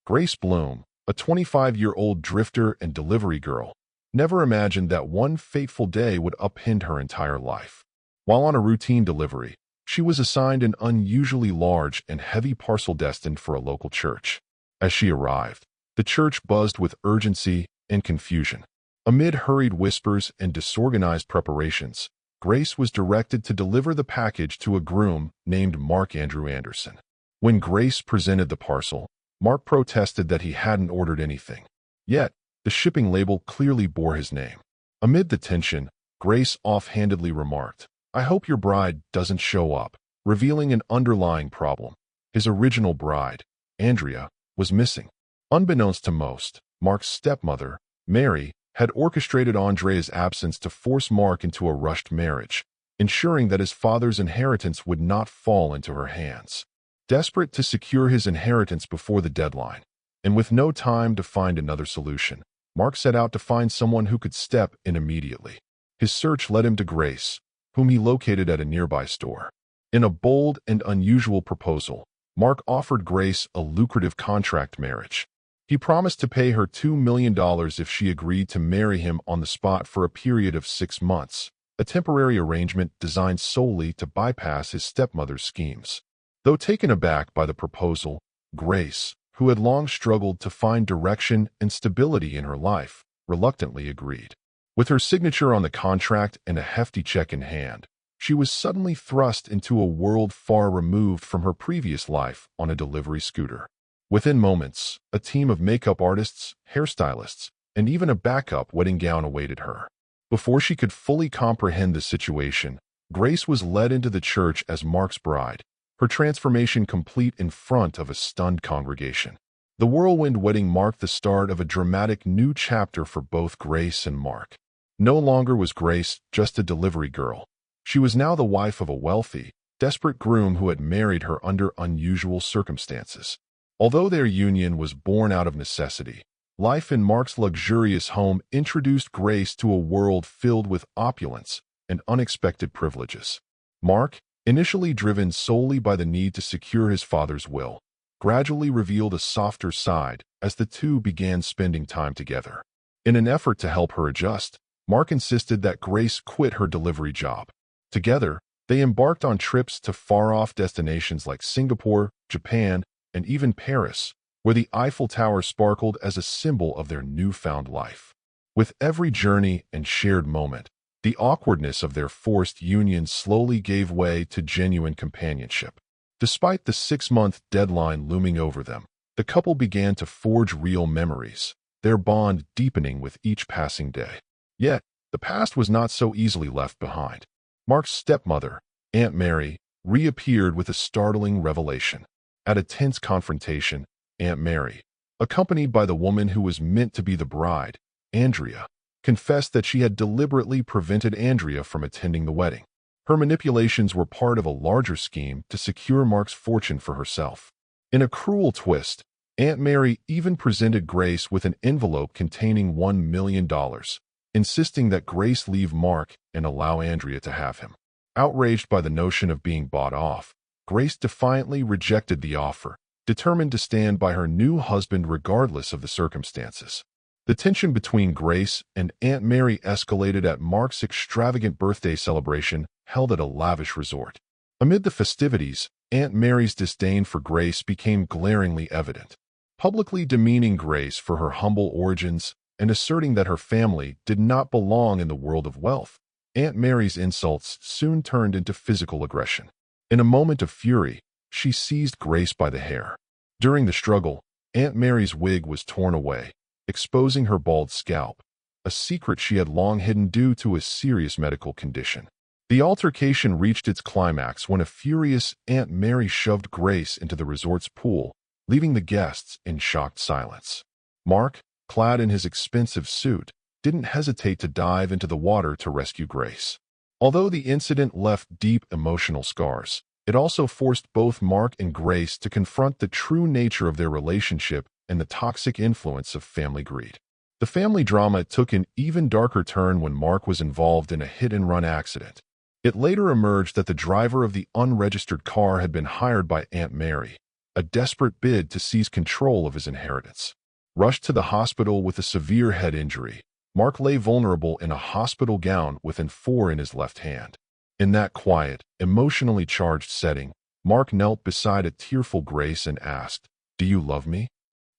Grace Bloom, a 25-year-old drifter and delivery girl, never imagined that one fateful day would upend her entire life. While on a routine delivery, she was assigned an unusually large and heavy parcel destined for a local church. As she arrived, the church buzzed with urgency and confusion. Amid hurried whispers and disorganized preparations, Grace was directed to deliver the package to a groom named Mark Andrew Anderson. When Grace presented the parcel, Mark protested that he hadn't ordered anything. Yet, the shipping label clearly bore his name. Amid the tension, Grace offhandedly remarked, "I hope your bride doesn't show up," revealing an underlying problem. His original bride, Andrea, was missing. Unbeknownst to most, Mark's stepmother, Mary, had orchestrated Andrea's absence to force Mark into a rushed marriage, ensuring that his father's inheritance would not fall into her hands. Desperate to secure his inheritance before the deadline, and with no time to find another solution, Mark set out to find someone who could step in immediately. His search led him to Grace, whom he located at a nearby store. In a bold and unusual proposal, Mark offered Grace a lucrative contract marriage. He promised to pay her $2 million if she agreed to marry him on the spot for a period of 6 months, a temporary arrangement designed solely to bypass his stepmother's schemes. Though taken aback by the proposal, Grace, who had long struggled to find direction and stability in her life, reluctantly agreed. With her signature on the contract and a hefty check in hand, she was suddenly thrust into a world far removed from her previous life on a delivery scooter. Within moments, a team of makeup artists, hairstylists, and even a backup wedding gown awaited her. Before she could fully comprehend the situation, Grace was led into the church as Mark's bride, her transformation complete in front of a stunned congregation. The whirlwind wedding marked the start of a dramatic new chapter for both Grace and Mark. No longer was Grace just a delivery girl. She was now the wife of a wealthy, desperate groom who had married her under unusual circumstances. Although their union was born out of necessity, life in Mark's luxurious home introduced Grace to a world filled with opulence and unexpected privileges. Mark, initially driven solely by the need to secure his father's will, gradually revealed a softer side as the two began spending time together. In an effort to help her adjust, Mark insisted that Grace quit her delivery job. Together, they embarked on trips to far-off destinations like Singapore, Japan, and even Paris, where the Eiffel Tower sparkled as a symbol of their newfound life. With every journey and shared moment, the awkwardness of their forced union slowly gave way to genuine companionship. Despite the 6-month deadline looming over them, the couple began to forge real memories, their bond deepening with each passing day. Yet, the past was not so easily left behind. Mark's stepmother, Aunt Mary, reappeared with a startling revelation. At a tense confrontation, Aunt Mary, accompanied by the woman who was meant to be the bride, Andrea, confessed that she had deliberately prevented Andrea from attending the wedding. Her manipulations were part of a larger scheme to secure Mark's fortune for herself. In a cruel twist, Aunt Mary even presented Grace with an envelope containing $1 million, insisting that Grace leave Mark and allow Andrea to have him. Outraged by the notion of being bought off, Grace defiantly rejected the offer, determined to stand by her new husband regardless of the circumstances. The tension between Grace and Aunt Mary escalated at Mark's extravagant birthday celebration held at a lavish resort. Amid the festivities, Aunt Mary's disdain for Grace became glaringly evident, publicly demeaning Grace for her humble origins and asserting that her family did not belong in the world of wealth. Aunt Mary's insults soon turned into physical aggression. In a moment of fury, she seized Grace by the hair. During the struggle, Aunt Mary's wig was torn away, exposing her bald scalp, a secret she had long hidden due to a serious medical condition. The altercation reached its climax when a furious Aunt Mary shoved Grace into the resort's pool, leaving the guests in shocked silence. Mark, clad in his expensive suit, didn't hesitate to dive into the water to rescue Grace. Although the incident left deep emotional scars, it also forced both Mark and Grace to confront the true nature of their relationship and the toxic influence of family greed. The family drama took an even darker turn when Mark was involved in a hit-and-run accident. It later emerged that the driver of the unregistered car had been hired by Aunt Mary, a desperate bid to seize control of his inheritance. Rushed to the hospital with a severe head injury, Mark lay vulnerable in a hospital gown with an 4 in his left hand. In that quiet, emotionally charged setting, Mark knelt beside a tearful Grace and asked, "Do you love me?"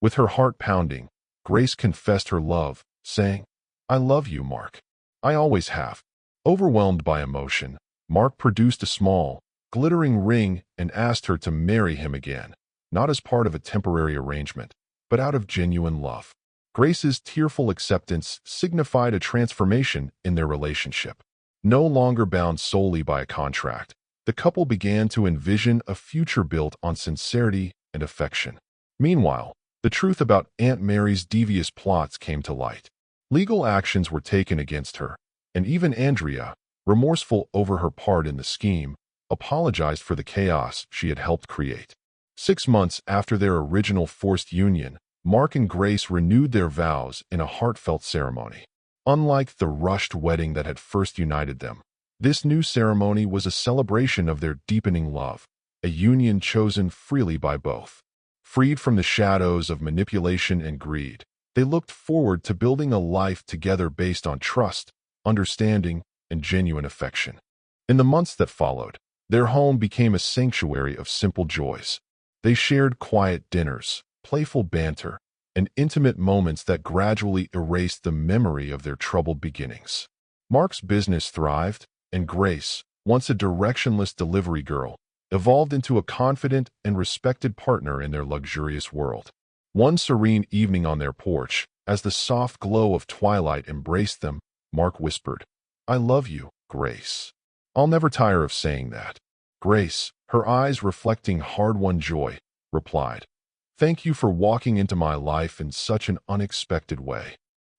With her heart pounding, Grace confessed her love, saying, "I love you, Mark. I always have." Overwhelmed by emotion, Mark produced a small, glittering ring and asked her to marry him again, not as part of a temporary arrangement, but out of genuine love. Grace's tearful acceptance signified a transformation in their relationship. No longer bound solely by a contract, the couple began to envision a future built on sincerity and affection. Meanwhile, the truth about Aunt Mary's devious plots came to light. Legal actions were taken against her, and even Andrea, remorseful over her part in the scheme, apologized for the chaos she had helped create. 6 months after their original forced union, Mark and Grace renewed their vows in a heartfelt ceremony. Unlike the rushed wedding that had first united them, this new ceremony was a celebration of their deepening love, a union chosen freely by both. Freed from the shadows of manipulation and greed, they looked forward to building a life together based on trust, understanding, and genuine affection. In the months that followed, their home became a sanctuary of simple joys. They shared quiet dinners, playful banter, and intimate moments that gradually erased the memory of their troubled beginnings. Mark's business thrived, and Grace, once a directionless delivery girl, evolved into a confident and respected partner in their luxurious world. One serene evening on their porch, as the soft glow of twilight embraced them, Mark whispered, "I love you, Grace. I'll never tire of saying that." Grace, her eyes reflecting hard-won joy, replied, "Thank you for walking into my life in such an unexpected way."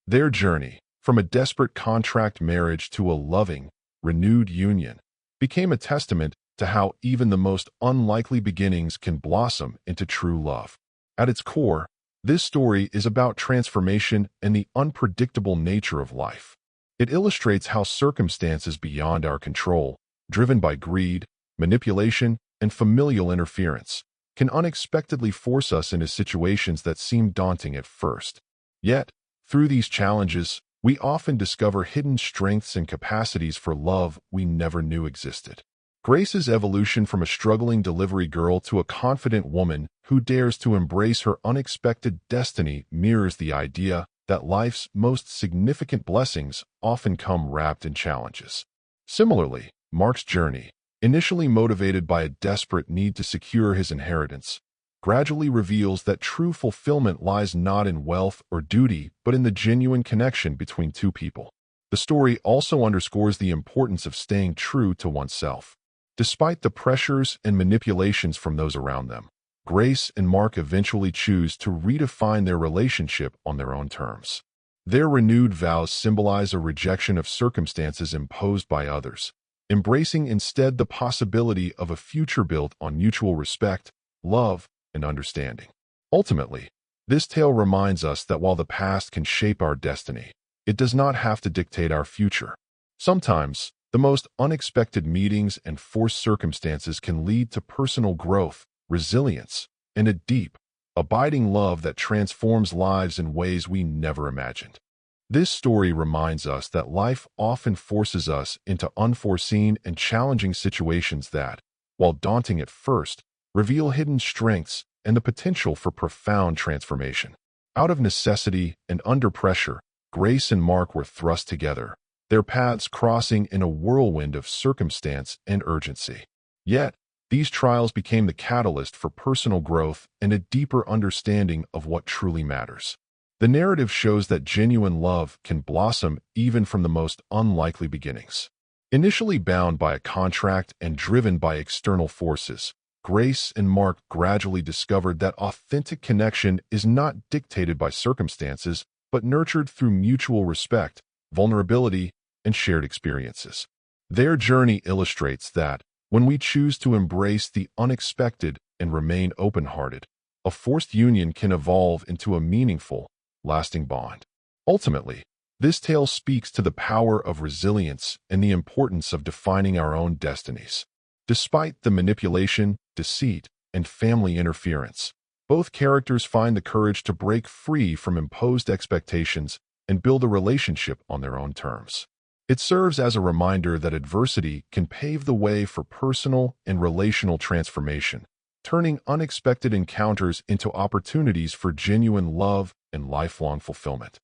Their journey, from a desperate contract marriage to a loving, renewed union, became a testament to how even the most unlikely beginnings can blossom into true love. At its core, this story is about transformation and the unpredictable nature of life. It illustrates how circumstances beyond our control, driven by greed, manipulation, and familial interference, can unexpectedly force us into situations that seem daunting at first. Yet, through these challenges, we often discover hidden strengths and capacities for love we never knew existed. Grace's evolution from a struggling delivery girl to a confident woman who dares to embrace her unexpected destiny mirrors the idea that life's most significant blessings often come wrapped in challenges. Similarly, Mark's journey, initially motivated by a desperate need to secure his inheritance, gradually reveals that true fulfillment lies not in wealth or duty, but in the genuine connection between two people. The story also underscores the importance of staying true to oneself. Despite the pressures and manipulations from those around them, Grace and Mark eventually choose to redefine their relationship on their own terms. Their renewed vows symbolize a rejection of circumstances imposed by others, embracing instead the possibility of a future built on mutual respect, love, and understanding. Ultimately, this tale reminds us that while the past can shape our destiny, it does not have to dictate our future. Sometimes, the most unexpected meetings and forced circumstances can lead to personal growth, resilience, and a deep, abiding love that transforms lives in ways we never imagined. This story reminds us that life often forces us into unforeseen and challenging situations that, while daunting at first, reveal hidden strengths and the potential for profound transformation. Out of necessity and under pressure, Grace and Mark were thrust together, their paths crossing in a whirlwind of circumstance and urgency. Yet, these trials became the catalyst for personal growth and a deeper understanding of what truly matters. The narrative shows that genuine love can blossom even from the most unlikely beginnings. Initially bound by a contract and driven by external forces, Grace and Mark gradually discovered that authentic connection is not dictated by circumstances, but nurtured through mutual respect, vulnerability, and shared experiences. Their journey illustrates that, when we choose to embrace the unexpected and remain open-hearted, a forced union can evolve into a meaningful, lasting bond. Ultimately, this tale speaks to the power of resilience and the importance of defining our own destinies. Despite the manipulation, deceit, and family interference. Both characters find the courage to break free from imposed expectations and build a relationship on their own terms. It serves as a reminder that adversity can pave the way for personal and relational transformation, turning unexpected encounters into opportunities for genuine love and lifelong fulfillment.